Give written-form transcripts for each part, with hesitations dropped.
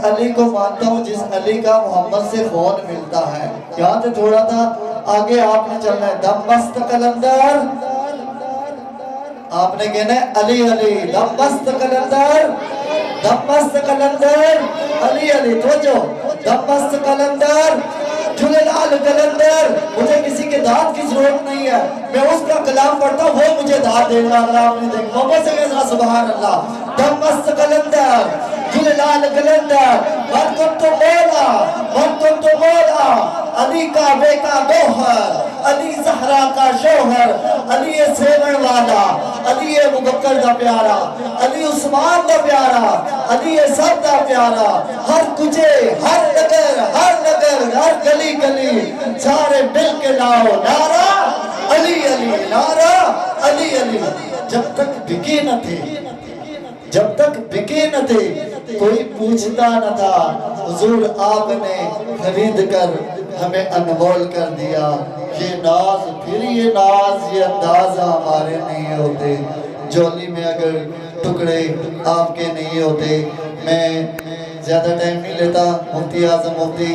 علی کو مانتا ہوں جس علی کا محمد سے فون ملتا ہے. یہاں سے تھوڑا تھا آگے آپ نے چلنا ہے. دم مست قلندر آپ نے کہنا ہے علی علی. دم مست قلندر دم مست قلندر علی علی. توجہ دم مست قلندر جلال قلندر. مجھے کسی کے داد کی ضرورت نہیں ہے, میں اس کا کلام پڑھتا ہوں وہ مجھے داد دے گا. اللہ آپ نے دیکھا محمد سے کہا سبحان اللہ. دم مست قلندر جلال قلندر من کن تو مولا من کن تو مولا. علی کعبے کا گوہر علی زہرا کا شوہر علی سیون والا علی ابوبکر دا پیارا علی عثمان دا پیارا علی سب دا پیارا. ہر کچے ہر نگر ہر گلی گلی سارے مل کے لاؤ نعرہ علی علی نعرہ علی علی. جب تک بکے نہ تھے جب تک بکے نہ تھے کوئی پوچھتا نہ تھا, حضور آپ نے خرید کر ہمیں انمول کر دیا. یہ ناز پھر یہ ناز یہ انداز ہمارے نہیں ہوتے. جولی میں اگر ٹکڑے آپ کے نہیں ہوتے. میں زیادہ ٹائم نہیں لیتا. مفتی اعظم مفتی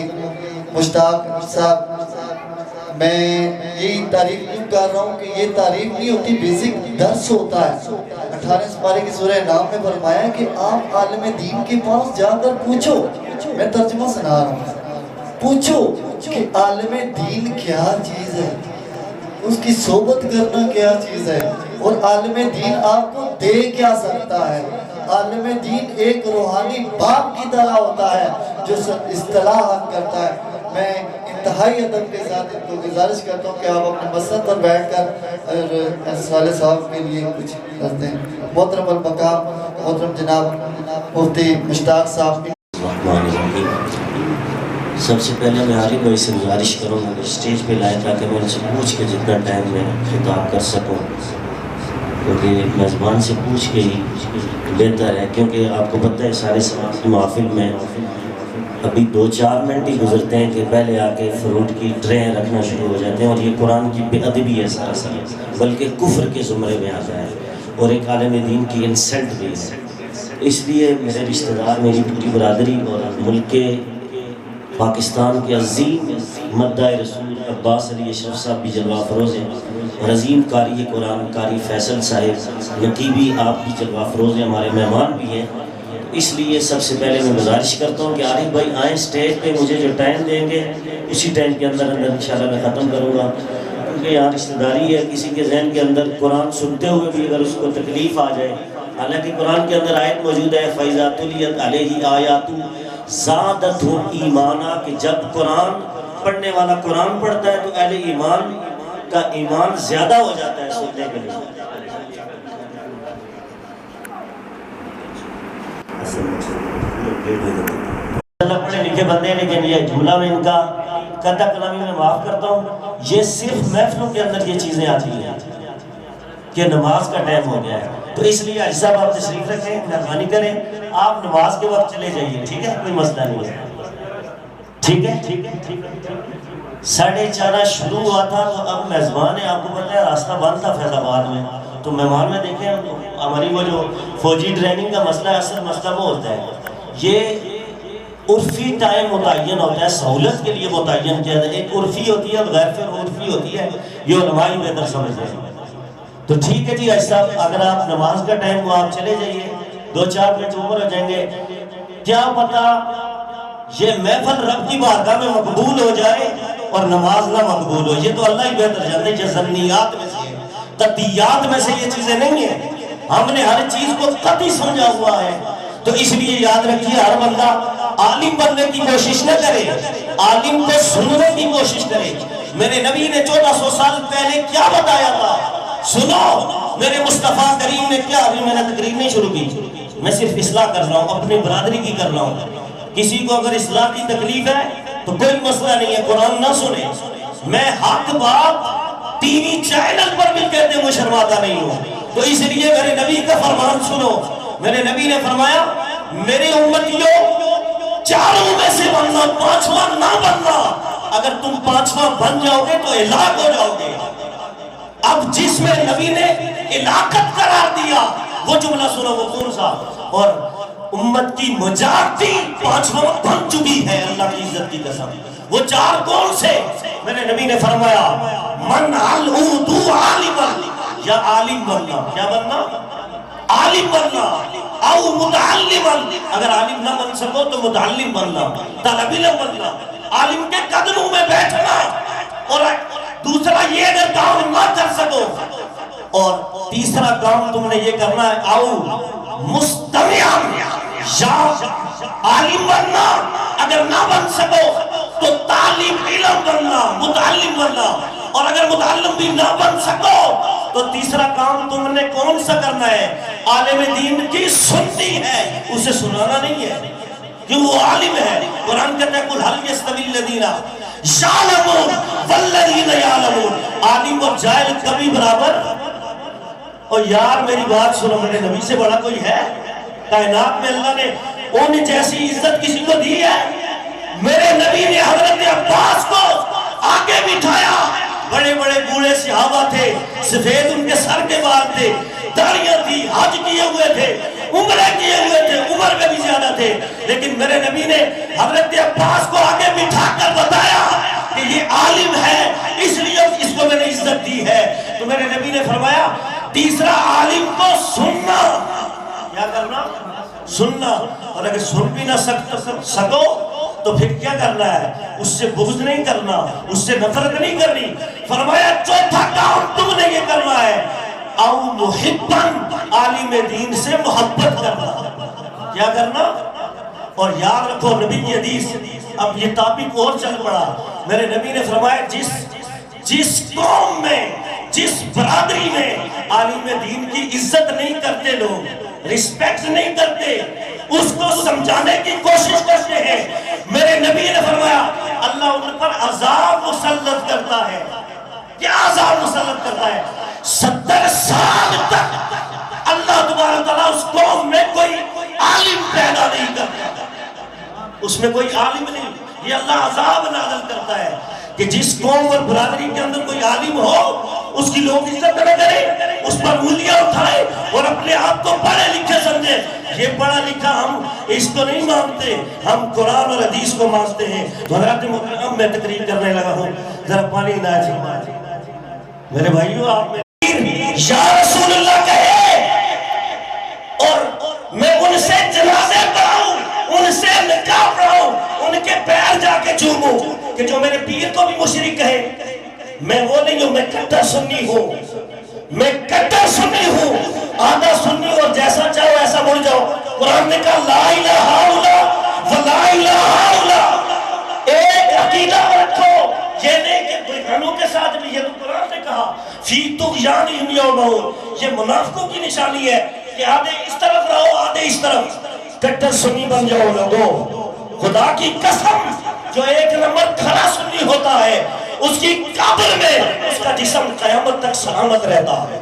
مشتاق صاحب, میں یہی تعریف کر رہا ہوں کہ یہ تعریف نہیں ہوتی, بیسک درس ہوتا ہے. 18 سپارے کی سورہ نام میں فرمایا ہے کہ آپ عالم دین کے پاس جا کر پوچھو. میں ترجمہ سنا رہا ہوں. پوچھو کہ عالم دین کیا چیز ہے, اس کی صحبت کرنا کیا چیز ہے, اور عالم دین آپ کو دے کیا سکتا ہے. عالم دین ایک روحانی باپ کی طرح ہوتا ہے جو اصطلاحات کرتا ہے. میں انتہائی ادب کے ساتھ ان کو گزارش کرتا ہوں کہ آپ اپنے مسند پر بیٹھ کر صالح صاحب کے لیے کچھ کرتے ہیں. محترم المقام محترم جناب مفتی مشتاق صاحب. سب سے پہلے میں عارف بھائی سے گزارش کروں گا کہ اسٹیج پہ لائے تاکہ میں ان سے پوچھ کے جتنا ٹائم میں خطاب کر سکوں, کیونکہ میزبان سے پوچھ کے ہی بہتر ہے. کیونکہ آپ کو پتہ ہے سارے سماج کی محفل میں ابھی 2-4 منٹ ہی گزرتے ہیں کہ پہلے آ کے فروٹ کی ٹریں رکھنا شروع ہو جاتے ہیں, اور یہ قرآن کی بے ادبی ہے سراسر, بلکہ کفر کے زمرے میں آتا ہے اور ایک عالم دین کی انسلٹ بھی ہے. اس لیے میرے رشتہ دار, میری پوری برادری اور ملک کے پاکستان کے عظیم مدعی رسول عباس علی اشرف صاحب بھی جلوہ افروز ہیں, اور عظیم قاری قرآن قاری فیصل صاحب نقیبی آپ بھی جلوہ افروز ہیں, ہمارے مہمان بھی ہیں. اس لیے سب سے پہلے میں گزارش کرتا ہوں کہ عارف بھائی آئیں اسٹیج پہ, مجھے جو ٹائم دیں گے اسی ٹائم کے اندر انشاءاللہ میں ختم کروں گا. کیونکہ یہاں رشتہ داری ہے, کسی کے ذہن کے اندر قرآن سنتے ہوئے بھی اگر اس کو تکلیف آ جائے, حالانکہ قرآن کے اندر آیت موجود ہے فَإِذَا تُلِيَتْ عَلَيْهِ آيَاتُ زَادَتْهُمْ ایمانا, کہ جب قرآن پڑھنے والا قرآن پڑھتا ہے تو اہل ایمان کا ایمان زیادہ ہو جاتا ہے سننے کے لیے. پڑھے لکھے بندے, لیکن یہ جملہ میں ان کا قطع کلامی میں معاف کرتا ہوں. یہ صرف محفلوں کے اندر یہ چیزیں آتی ہیں کہ نماز کا ٹائم ہو گیا ہے, تو اس لیے حاجی صاحب آپ تشریف رکھیں, مہربانی کریں, آپ نماز کے وقت چلے جائیے, ٹھیک ہے, کوئی مسئلہ نہیں ہے, ٹھیک ہے. 4:30 شروع ہوا تھا, تو اب میزبان ہے, آپ کو پتہ ہے راستہ بند تھا فیض آباد میں, تو مہمان میں دیکھیں ہماری وہ جو فوجی ٹریننگ کا مسئلہ ہے, اصل مسئلہ وہ ہوتا ہے, یہ عرفی ٹائم متعین ہوتا ہے, سہولت کے لیے متعین کیا جاتا ہے. ایک عرفی ہوتی ہے, غیر عرفی ہوتی ہے, یہ علماء ہی بہتر سمجھتے ہیں. تو ٹھیک ہے جی حاجی صاحب, اگر آپ نماز کا ٹائم ہوا آپ چلے جائیے, 2-4 منٹ اوپر ہو جائیں گے. کیا پتا یہ محفل رب کی بارگاہ میں مقبول ہو جائے اور نماز نہ مقبول ہو, یہ تو اللہ ہی بہتر جانتے ہیں. یہ ظنیات میں سے ہے, قطعیات میں سے یہ چیزیں نہیں ہیں. ہم نے ہر چیز کو قطعی سمجھا ہوا ہے. تو اس لیے یاد رکھیے, ہر بندہ عالم بننے کی کوشش نہ کرے, عالم کو سننے کی کوشش کرے. میرے نبی نے 1400 سال پہلے کیا بتایا تھا, سنو. میرے مصطفیٰ کریم نے کیا, ابھی میں نے تقریر نہیں شروع کی, میں صرف اصلاح کر رہا ہوں, اپنی برادری کی کر رہا ہوں. کسی کو اگر اصلاح کی تکلیف ہے تو کوئی مسئلہ نہیں ہے, قرآن نہ سنے. میں حق بات ٹی وی چینل پر بھی کہتے ہوئے شرماتا نہیں ہوں. تو اس لیے میرے نبی کا فرمان سنو. میرے نبی نے فرمایا, میرے امتیوں 4 میں سے بننا, 5واں نہ بننا. اگر تم 5واں بن جاؤ گے تو ہلاک ہو جاؤ گے. اب جس میں نبی نے ہلاکت قرار دیا وہ جملہ سنو, وہ کون سا, اور امت کی مجاہدی 5 وقت بن چکی ہے اللہ کی عزت کی قسم۔ وہ 4 کون سے؟ میرے نبی نے فرمایا من اردو عالما، یا عالم بننا، کیا بننا؟ عالم بننا، او متعلما، اگر عالم نہ بن سکو تو متعلم بننا، طالب علم بننا، عالم کے قدموں میں بیٹھنا، اور دوسرا یہ اگر کام نہ کر سکو، اور تیسرا کام تم نے یہ کرنا ہے او مستمع، یا عالم بننا، اگر نہ بن سکو تو طالب علم بننا، متعلم بننا، اور اگر متعلم بھی نہ بن سکو تو تیسرا کام تم نے کون سا کرنا ہے؟ عالم دین کی سنتی ہے، اسے سنانا نہیں ہے، کیوں وہ عالم ہے۔ قرآن کہتا ہے قُلْ هَلْ يَسْتَوِي الَّذِينَ يَعْلَمُونَ وَالَّذِينَ يَعْلَمُونَ، عالم اور جاہل کبھی برابر؟ اور یار میری بات سنو، میرے نبی سے بڑا کوئی ہے؟ کائنات میں اللہ نے ان جیسی عزت کسی کو دی ہے؟ میرے نبی نے حضرت عباس کو آگے بٹھایا، بڑے بڑے بوڑھے صحابہ تھے، سفید ان کے سر کے بال تھے، داڑیاں تھی، حج کیے ہوئے تھے، عمرہ کیے ہوئے تھے، عمر میں بھی زیادہ تھے، لیکن میرے نبی نے حضرت عباس کو آگے بٹھا کر بتایا کہ یہ عالم ہے، اس لیے اس کو میں نے عزت دی ہے۔ تو میرے نبی نے فرمایا تیسرا عالم کو سننا، کیا کرنا؟ سننا، اور اگر سن بھی نہ سکو تو پھر کیا کرنا ہے؟ اس سے بغض نہیں کرنا، اس سے نفرت نہیں کرنی۔ فرمایا چوتھا کام تم نے یہ کرنا ہے او محبن، عالم دین سے محبت کرنا، کیا کرنا؟ اور یاد رکھو نبی کی حدیث، اب یہ ٹاپک اور چل پڑا، میرے نبی نے فرمایا جس قوم میں، جس برادری میں عالم دین کی عزت نہیں کرتے، لوگ رسپیکٹ نہیں کرتے، اس کو سمجھانے کی کوشش کرتے ہیں، میرے نبی نے فرمایا اللہ ان پر عذاب مسلط کرتا ہے۔ کیا عذاب مسلط کرتا ہے؟ 70 سال تک اللہ تبارک تعالیٰ اس قوم میں کوئی عالم پیدا نہیں کرتا، اس میں کوئی عالم نہیں، یہ اللہ عذاب نازل کرتا ہے کہ جس قوم اور برادری کے اندر کوئی عالم ہو اس کی لوگ عزت نہ کریں، اس پر انگلیاں اٹھائیں اور اپنے آپ کو پڑھے لکھے سمجھیں۔ یہ پڑھا لکھا ہم اس کو نہیں مانتے، ہم قرآن اور حدیث کو مانتے ہیں۔ تو حضرات محترم میں تقریر کرنے لگا ہوں، ذرا پانی عنایت فرمائیں۔ میرے بھائیو آپ میں یا رسول اللہ کہے اور میں ان سے جنازے پڑھاؤں، ان سے نکاح پڑھاؤں، ان کے پیر جا کے چوموں کہ جو میرے پیر کو بھی مشرک کہے، میں وہ نہیں ہوں، میں کٹر سنی ہوں، میں کٹر سنی ہوں، آدھا سنی اور جیسا چاہو ایسا بول جاؤ۔ قرآن نے کہا لا الہ الا ولا الہ الا، ایک عقیدہ رکھو، یہ نہیں کہ بہنوں کے ساتھ بھی، یہ تو قرآن نے کہا فی طغیانہم یعمہون، یہ منافقوں کی نشانی ہے کہ آدھے اس طرف رہو آدھے اس طرف، کٹر سنی بن جاؤ لوگوں۔ خدا کی قسم جو ایک نمبر کھڑا سنی ہوتا ہے اس کی قبر میں اس کا جسم قیامت تک سلامت رہتا ہے۔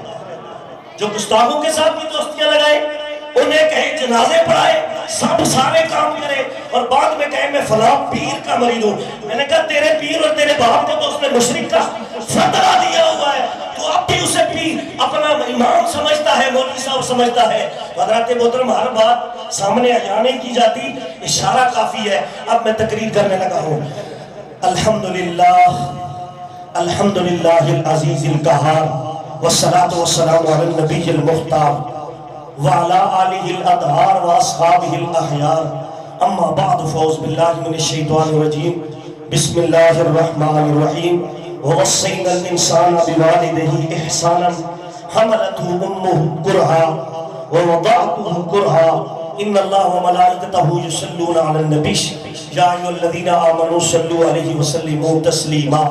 جو گستاخوں کے ساتھ بھی دوستیاں لگائے، انہیں کہیں جنازے پڑھائے، سب سارے کام کرے اور بعد میں کہیں میں فلاں پیر کا مرید ہوں، میں نے کہا تیرے پیر اور تیرے باپ کو تو اس نے مشرک کا فتویٰ دیا ہوا ہے، تو اب بھی اسے پیر اپنا امام سمجھتا ہے، مولوی صاحب سمجھتا ہے۔ حضرات محترم ہر بات سامنے آیا نہیں کی جاتی، اشارہ کافی ہے۔ اب میں تقریر کرنے لگا ہوں۔ الحمدللہ الحمدللہ العزیز القہار والصلاة والسلام علی النبی المختار وعلى آلہ الاطہار واصحابہ الاخیار، اما بعد فاعوذ باللہ من الشیطان الرجیم، بسم اللہ الرحمن الرحیم۔ ووصینا الانسان بوالدہ احسانا حملته امہ کرہا ووضعته کرہا ان اللہ وملائکتہ یصلون علی النبی یا ایھا الذین آمنوا صلوا علیہ وسلموا تسلیما۔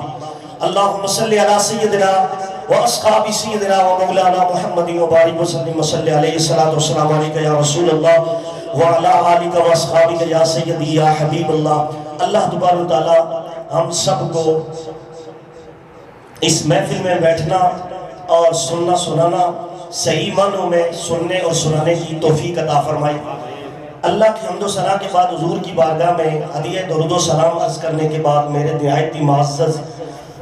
اللہم صلی علی سیدنا واصحاب سیدنا ومولانا محمد وبارک وسلم وصلی علیہ الصلوۃ والسلام علیک یا رسول اللہ وعلی آلک واصحابک یا سیدی یا حبیب اللہ۔ اللہ تبارک و تعالی ہم سب کو اس محفل میں بیٹھنا اور سننا سنانا صحیح معنوں میں سننے اور سنانے کی توفیق عطا فرمائے۔ اللہ کی حمد و ثنا کے بعد حضور کی بارگاہ میں ہدیہ درود و سلام عرض کرنے کے بعد میرے نہایت ہی معزز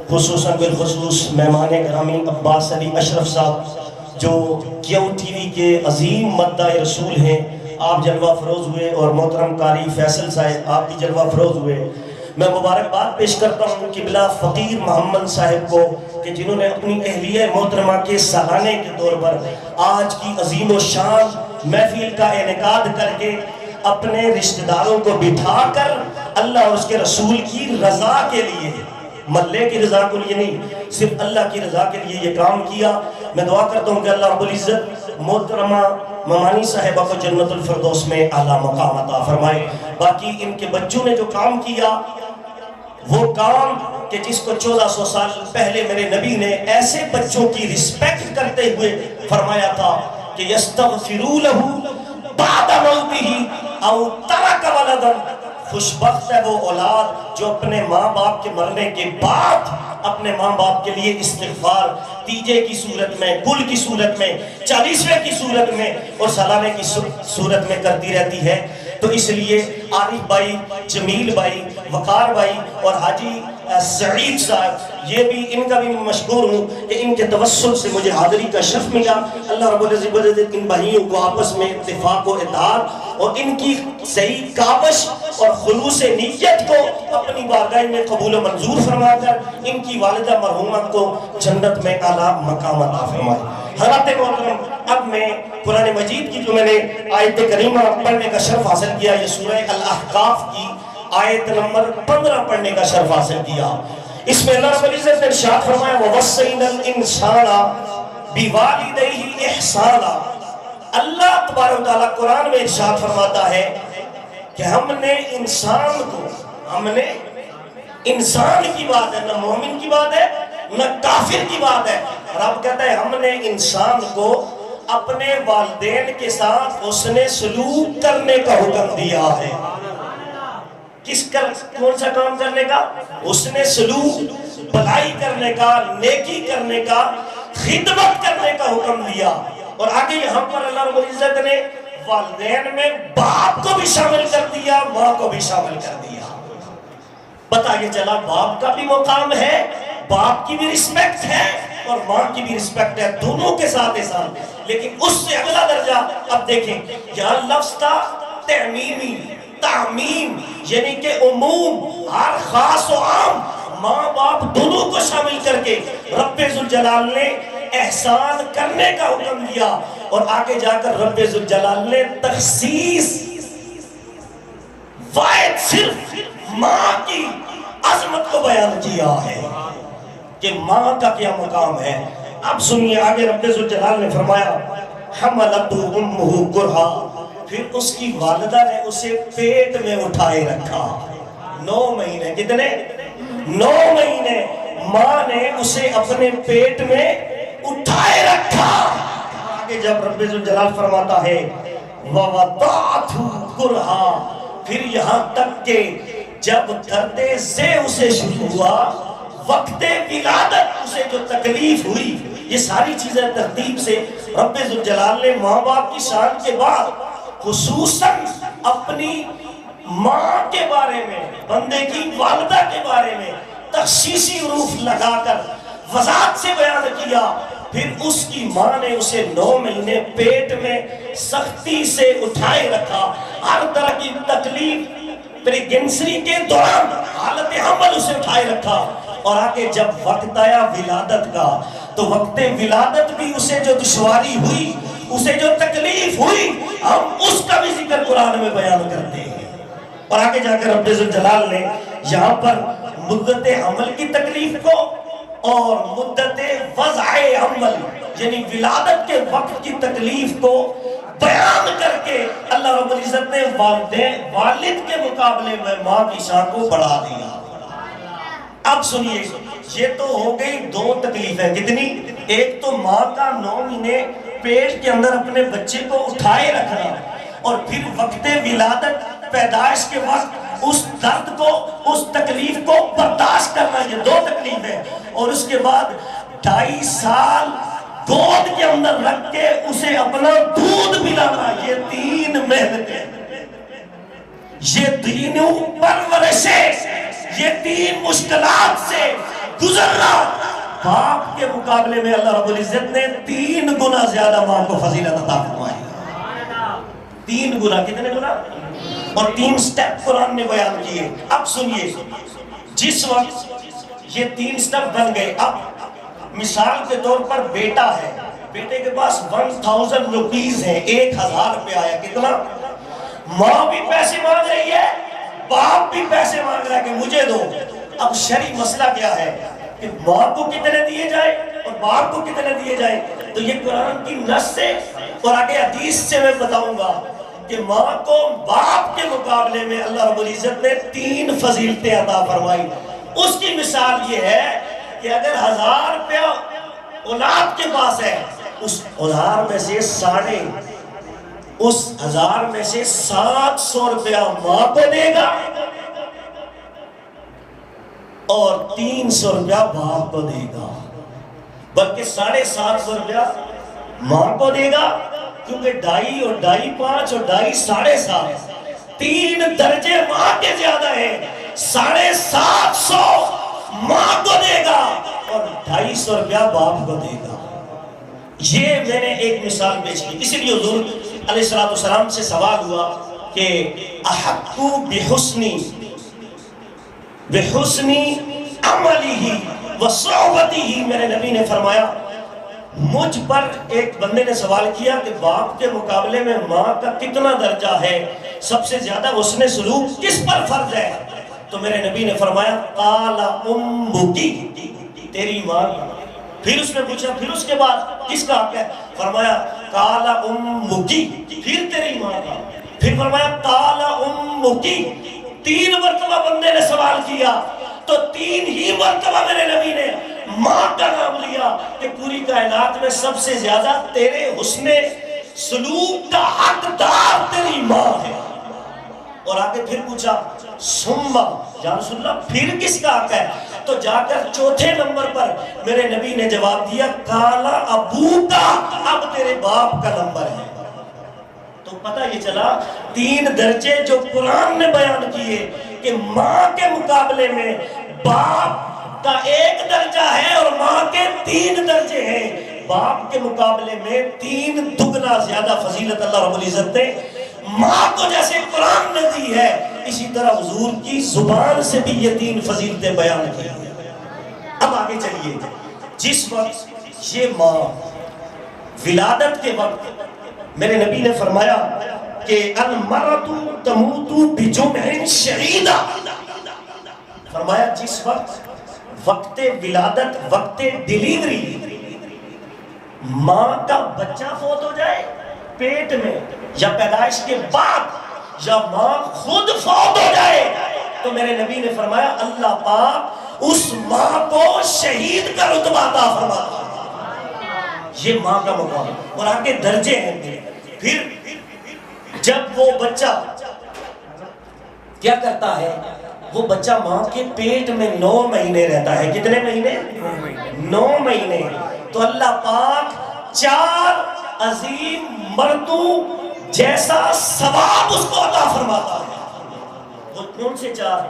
خصوصاً بالخصوص مہمان گرامی عباس علی اشرف صاحب جو کیو ٹی وی کے عظیم مداح رسول ہیں، آپ جلوہ فروز ہوئے اور محترم قاری فیصل صاحب آپ بھی جلوہ فروز ہوئے. میں مبارکباد پیش کرتا ہوں قبلہ فقیر محمد صاحب کو کہ جنہوں نے اپنی اہلیہ محترمہ کے سالانے کے طور پر آج کی عظیم و شان محفل کا انعقاد کر کے اپنے رشتہ داروں کو بٹھا کر اللہ اور اس کے رسول کی رضا کے لیے، ملے کی رضا کے لیے نہیں، صرف اللہ کی رضا کے لیے یہ کام کیا. میں دعا کرتا ہوں کہ اللہ رب العزت محترمہ ممانی صاحبہ کو جنت الفردوس میں اعلیٰ مقام عطا فرمائے. باقی ان کے بچوں نے جو کام کیا وہ کام کہ جس کو 1400 سال پہلے میرے نبی نے ایسے بچوں کی رسپیکٹ کرتے ہوئے فرمایا تھا کہ یستغفروا لہ بعد موتہ او ترک ولدا. خوشبخت ہے وہ اولاد جو اپنے ماں باپ کے مرنے کے بعد اپنے ماں باپ کے لیے استغفار تیجے کی صورت میں، کل کی صورت میں، 40ویں کی صورت میں اور سالانہ کی صورت میں کرتی رہتی ہے. تو اس لیے عارف بھائی، جمیل بھائی، وقار بھائی اور حاجی سعید صاحب، یہ بھی ان کا بھی مشکور ہوں کہ ان کے توسل سے مجھے حاضری کا شرف ملا. اللہ رب العزت ان بھائیوں کو آپس میں اتفاق و اتحاد اور ان کی صحیح کاوش اور خلوص نیت کو اپنی بارگاہ میں قبول و منظور فرما کر ان کی والدہ مرحومہ کو جنت میں اعلیٰ مقام عطا فرمائے. حضرات محترم، اب میں قرآن مجید کی جو میں نے آیت کریمہ پڑھنے کا شرف حاصل کیا، یہ سورہ الاحقاف کی آیت نمبر 15 پڑھنے کا شرف حاصل کیا. اس میں اللہ رب العزت نے ارشاد فرمایا وَوَصَّيْنَا الْإِنسَانَ بِوَالِدَيْهِ إِحْسَانًا. اللہ تبارک و تعالیٰ قرآن میں ارشاد فرماتا ہے کہ ہم نے انسان کی بات ہے، نہ مومن کی بات ہے نہ کافر کی بات ہے. رب کہتا ہے ہم نے انسان کو اپنے والدین کے ساتھ حسن سلوک کرنے کا حکم دیا ہے. کون سا کام کرنے کا؟ حسن سلوک، بھلائی کرنے کا، نیکی کرنے کا، خدمت کرنے کا حکم دیا. اور آگے یہاں پر اللہ رب العزت نے والدین میں باپ کو بھی شامل کر دیا، ماں کو بھی شامل کر دیا. پتہ یہ چلا باپ کا بھی مقام ہے، باپ کی بھی رسپیکٹ ہے اور ماں کی بھی رسپیکٹ ہے، دونوں کے ساتھ ساتھ. لیکن اس سے اگلا درجہ اب دیکھیں، یہاں لفظ تھا تعمیمی، تعمیم، یعنی کہ عموم، ہر خاص و عام، ماں باپ دونوں کو شامل کر کے رب ذوالجلال نے احسان کرنے کا حکم دیا. اور آگے جا کر رب ذوالجلال نے تخصیص واحد صرف ماں کی عظمت کو بیان کیا ہے کہ ماں کا کیا مقام ہے. اب سنیے آگے رب ذوالجلال نے فرمایا حملتہ امہ کرہا، پھر اس کی والدہ نے اسے پیٹ میں اٹھائے رکھا. 9 مہینے، کتنے؟ 9 مہینے ماں نے اسے اپنے پیٹ میں اٹھائے رکھا. آگے جب رب ذوالجلال فرماتا ہے وَوَضَعْتُ كُرْهًا، پھر یہاں تک کہ جب درد سے اسے شروع ہوا، وقت ولادت اسے جو تکلیف ہوئی، یہ ساری چیزیں ترتیب سے رب ذوالجلال نے ماں باپ کی شان کے بعد خصوصاً اپنی ماں کے بارے میں، بندے کی والدہ کے بارے میں تخصیصی حروف لگا کر وضاحت سے بیان کیا. پھر اس کی ماں نے اسے 9 مہینے پیٹ میں سختی سے اٹھائے رکھا، ہر طرح کی تکلیف پریگنسی کے دوران حالت حمل اسے اٹھائے رکھا. اور آگے جب وقت آیا ولادت کا تو وقت ولادت بھی اسے جو دشواری ہوئی، اسے جو تکلیف ہوئی، ہم اس کا بھی ذکر قرآن میں بیان کرتے ہیں. اور آگے جا کر رب ذوالجلال نے یہاں پر مدت حمل کی تکلیف کو اور مدت وضع حمل یعنی ولادت کے وقت کی تکلیف کو بیان کر کے اللہ رب العزت نے والد کے مقابلے میں ماں کی شان کو بڑھا دیا. اب سنیے، یہ تو ہو گئی 2 تکلیفیں. کتنی؟ ایک تو ماں کا 9 مہینے پیٹ کے اندر اپنے بچے کو اٹھائے رکھنا، اور پھر وقت ولادت پیدائش کے وقت اس درد کو، اس تکلیف کو برداشت کرنا، یہ 2 تکلیف ہے. اور اس کے بعد 2.5 سال گود کے اندر رکھ کے اسے اپنا دودھ پلانا، یہ 3 محنتیں، یہ 3 پرورشیں، یہ 3 مشکلات سے گزرنا. باپ کے مقابلے میں اللہ رب العزت نے 3 گنا زیادہ ماں کو فضیلت عطا فرمائی. 3 گنا، کتنے گنا؟ اور 3 سٹیپ قرآن نے بیان کیے۔ اب سنیے، جس وقت یہ 3 سٹیپ بن گئے، اب مثال کے طور پر بیٹا ہے، بیٹے کے پاس 1000 روپیز ہیں، 1000 روپے آیا، کتنا؟ ماں بھی پیسے مانگ رہی ہے، باپ بھی پیسے مانگ رہا ہے کہ مجھے دو۔ اب شرعی مسئلہ کیا ہے کہ ماں کو کتنے دیے جائے اور باپ کو کتنے دیے جائے؟ تو یہ قرآن کی نص سے اور آگے حدیث سے میں بتاؤں گا کہ ماں کو باپ کے مقابلے میں اللہ رب العزت نے 3 فضیلتیں عطا فرمائی۔ اس کی مثال یہ ہے کہ اگر 1000 روپیہ اولاد کے پاس ہے، اس 1000 میں سے 700 روپیہ ماں کو دے گا اور 300 روپیہ باپ کو دے گا، بلکہ 750 روپیہ ماں کو دے گا، کیونکہ 2.5 اور 2.5 5 اور 2.5 7.5 3 درجے ماں کے زیادہ ہیں۔ 750 ماں کو دے گا اور 250 روپیہ باپ کو دے گا۔ یہ میں نے ایک مثال پیش کی، اسی لیے حضور علیہ السلام سے سوال ہوا کہ احقو بحسنی عملی و صحبتی، میرے نبی نے فرمایا، مجھ پر ایک بندے نے سوال کیا کہ باپ کے مقابلے میں ماں کا کتنا درجہ ہے، سب سے زیادہ حسن سلوک کس پر فرض ہے؟ تو میرے نبی نے فرمایا قال امکی، تیری ماں۔ پھر اس نے پوچھا پھر اس کے بعد کس کا حق ہے؟ فرمایا قال امکی، پھر تیری ماں کا، پھر فرمایا قال امکی۔ 3 مرتبہ بندے نے سوال کیا تو 3 ہی مرتبہ میرے نبی نے ماں کا نام لیا کہ پوری کائنات میں سب سے زیادہ تیرے حسن سلوک کا حقدار تیری ماں ہے۔ اور آگے پھر پوچھا سمّا، یا رسول اللہ پھر کس کا حق ہے؟ تو جا کر 4تھے نمبر پر میرے نبی نے جواب دیا قال ابوکا، اب تیرے باپ کا نمبر ہے۔ تو پتہ یہ چلا 3 درجے جو قرآن نے بیان کیے کہ ماں کے مقابلے میں باپ کا 1 درجہ ہے اور ماں کے 3 درجے ہیں، باپ کے مقابلے میں 3 دگنا زیادہ فضیلت اللہ رب العزت نے ماں کو جیسے قرآن نے دی ہے، اسی طرح حضور کی زبان سے بھی یہ 3 فضیلتیں بیان کی ہیں۔ اب آگے چلیے، جس وقت یہ ماں ولادت کے وقت میرے نبی نے فرمایا کہ المرأۃ تموت بجمع شدیدہ، فرمایا جس وقت ولادت، وقت ڈیلیوری، ماں کا بچہ فوت ہو جائے پیٹ میں یا پیدائش کے بعد یا ماں خود فوت ہو جائے، تو میرے نبی نے فرمایا اللہ پاک اس ماں کو شہید کا رتبہ عطا فرماتا ہے۔ یہ ماں کا مقام اور آگے درجے ہیں۔ پھر جب وہ بچہ کیا کرتا ہے، وہ بچہ ماں کے پیٹ میں 9 مہینے رہتا ہے، کتنے مہینے؟ 9 مہینے۔ تو اللہ پاک 4 عظیم مردوں جیسا ثواب اس کو عطا فرماتا ہے۔ وہ کون سے 4؟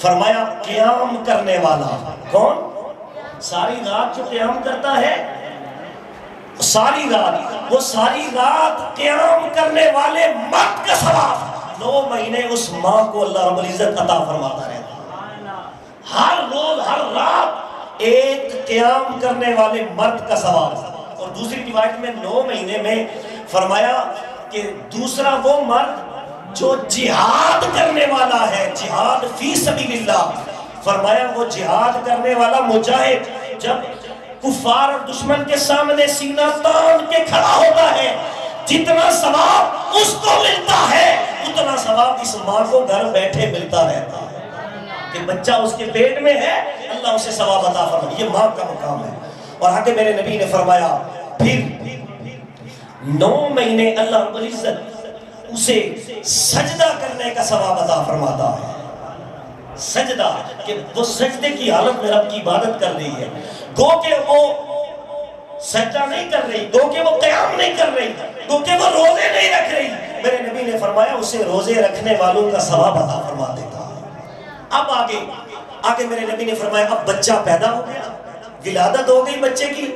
فرمایا قیام کرنے والا، کون؟ ساری رات جو قیام کرتا ہے، ساری رات، وہ ساری رات قیام کرنے والے مرد کا ثواب 9 مہینے اس ماں کو اللہ رب العزت عطا فرماتا رہتا۔ ہر روز ہر رات ایک قیام کرنے والے مرد کا ثواب۔ اور دوسری روایت میں 9 مہینے میں فرمایا کہ دوسرا وہ مرد جو جہاد کرنے والا ہے، جہاد فی سبیل اللہ، فرمایا وہ جہاد کرنے والا مجاہد جب کفار اور دشمن کے سامنے سینہ تان کے کھڑا ہوتا ہے، جتنا ثواب اس کو ملتا ہے اتنا ثواب اس ماں کو گھر بیٹھے ملتا رہتا ہے کہ بچہ اس کے پیٹ میں ہے، اللہ اسے ثواب عطا فرمائے۔ یہ ماں کا مقام ہے۔ اور آگے میرے نبی نے فرمایا پھر 9 مہینے اللہ رب العزت اسے سجدہ کرنے کا ثواب عطا فرماتا ہے۔ سجدہ کہ وہ سجدے کی حالت میں رب کی عبادت کر رہی ہے، گو کہ وہ سجدہ نہیں کر رہی، گو کہ وہ قیام نہیں کر رہی، گو کہ وہ روزے نہیں رکھ رہی، میرے نبی نے فرمایا اسے روزے رکھنے والوں کا ثواب عطا فرما دیتا ہے۔ اب آگے میرے نبی نے فرمایا اب بچہ پیدا ہو گیا، ولادت ہو گئی بچے کی،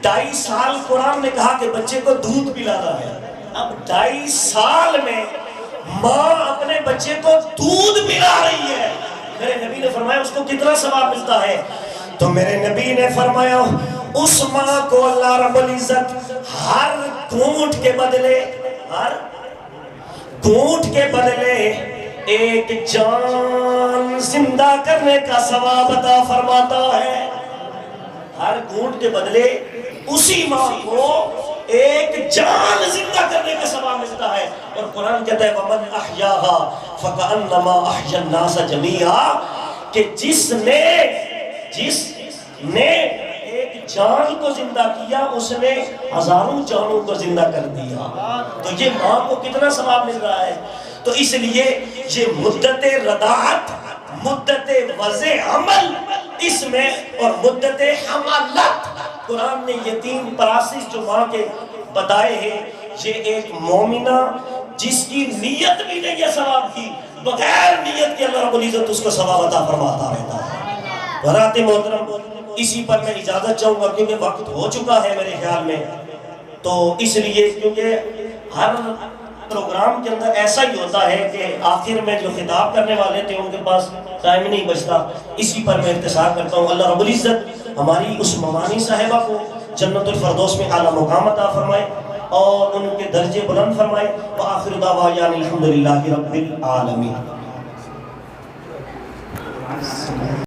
2.5 سال قرآن نے کہا کہ بچے کو دودھ پلانا ہے، اب 2.5 سال میں ماں اپنے بچے کو دودھ پلا رہی ہے، میرے نبی نے فرمایا اس کو کتنا ثواب ملتا ہے؟ تو میرے نبی نے فرمایا اس ماں کو اللہ رب العزت ہر گھونٹ کے بدلے، ہر گھونٹ کے بدلے ایک جان زندہ کرنے کا ثواب عطا فرماتا ہے۔ ہر گھونٹ کے بدلے اسی ماں کو ایک جان زندہ کرنے کا ثواب ملتا ہے۔ اور قرآن کہتا ہے وَمَنْ أَحْيَاهَا فَكَأَنَّمَا أَحْيَا النَّاسَ جَمِيعًا، کہ جس نے ایک جان کو زندہ کیا اس نے ہزاروں جانوں کو زندہ کر دیا۔ تو یہ ماں کو کتنا ثواب مل رہا ہے؟ تو اس لیے یہ مدت رضاعت، مدت وضع عمل اس میں، اور مدت حمالت، قرآن نے یہ 3 پراسس جو ماں کے بتائے ہیں، یہ ایک مومنہ جس کی نیت بھی نہیں ہے ثواب کی، بغیر نیت کے اللہ رب العزت اس کو ثواب عطا فرماتا رہتا ہے۔ برات محترم، اسی پر میں اجازت چاہوں گا کیونکہ وقت ہو چکا ہے میرے خیال میں، تو اس لیے کیونکہ ہر پروگرام کے اندر ایسا ہی ہوتا ہے کہ آخر میں جو خطاب کرنے والے تھے ان کے پاس ٹائم نہیں بچتا، اسی پر میں اختصار کرتا ہوں۔ اللہ رب العزت ہماری اس ممانی صاحبہ کو جنت الفردوس میں اعلیٰ مقام عطا فرمائے اور ان کے درجے بلند فرمائے۔ وآخر دعوانا الحمدللہ رب العالمین۔